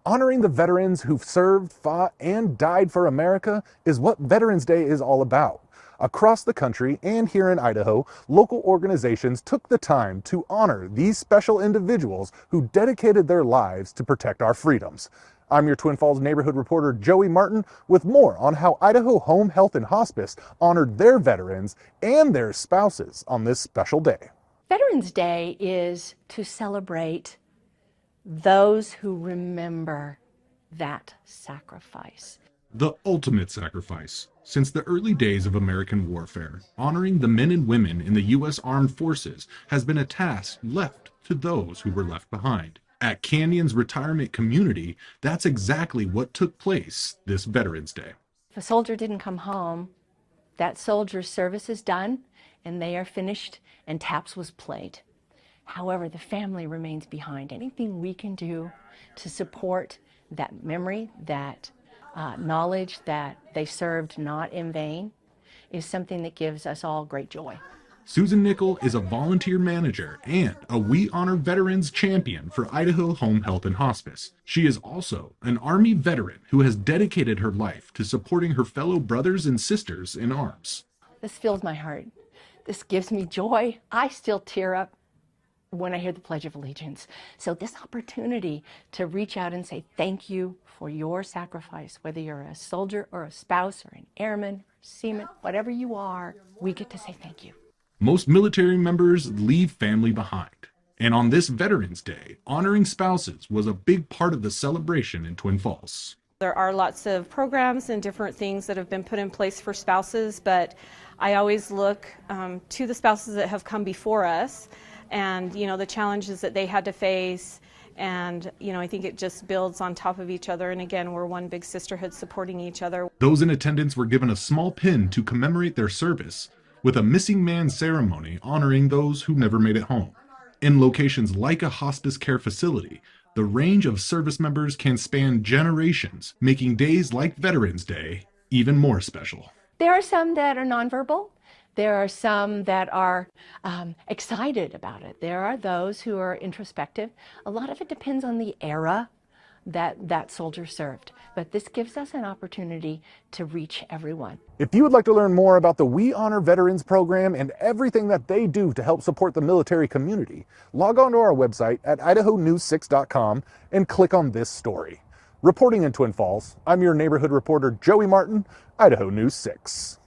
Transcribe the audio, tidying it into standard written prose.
Honoring the veterans who've served, fought, and died for America is what Veterans Day is all about. Across the country and here in Idaho, local organizations took the time to honor these special individuals who dedicated their lives to protect our freedoms. I'm your Twin Falls neighborhood reporter, Joey Martin, with more on how Idaho Home Health and Hospice honored their veterans and their spouses on this special day. Veterans Day is to celebrate those who remember that sacrifice. The ultimate sacrifice. Since the early days of American warfare, honoring the men and women in the U.S. Armed Forces has been a task left to those who were left behind. At Canyon's retirement community, that's exactly what took place this Veterans Day. If a soldier didn't come home, that soldier's service is done and they are finished and taps was played. However, the family remains behind. Anything we can do to support that memory, that knowledge that they served not in vain, is something that gives us all great joy. Susan Nickel is a volunteer manager and a We Honor Veterans champion for Idaho Home Health and Hospice. She is also an Army veteran who has dedicated her life to supporting her fellow brothers and sisters in arms. This fills my heart. This gives me joy. I still tear up when I hear the Pledge of Allegiance. So this opportunity to reach out and say thank you for your sacrifice, whether you're a soldier or a spouse or an airman, or seaman, whatever you are, we get to say thank you. Most military members leave family behind. And on this Veterans Day, honoring spouses was a big part of the celebration in Twin Falls. There are lots of programs and different things that have been put in place for spouses, but I always look to the spouses that have come before us and, you know, the challenges that they had to face. And, you know, I think it just builds on top of each other. And again, we're one big sisterhood supporting each other. Those in attendance were given a small pin to commemorate their service, with a missing man ceremony honoring those who never made it home. In locations like a hospice care facility, the range of service members can span generations, making days like Veterans Day even more special. There are some that are nonverbal. There are some that are excited about it. There are those who are introspective. A lot of it depends on the era that soldier served. But this gives us an opportunity to reach everyone. If you would like to learn more about the We Honor Veterans program and everything that they do to help support the military community, log on to our website at idahonews6.com and click on this story. Reporting in Twin Falls, I'm your neighborhood reporter, Joey Martin, Idaho News 6.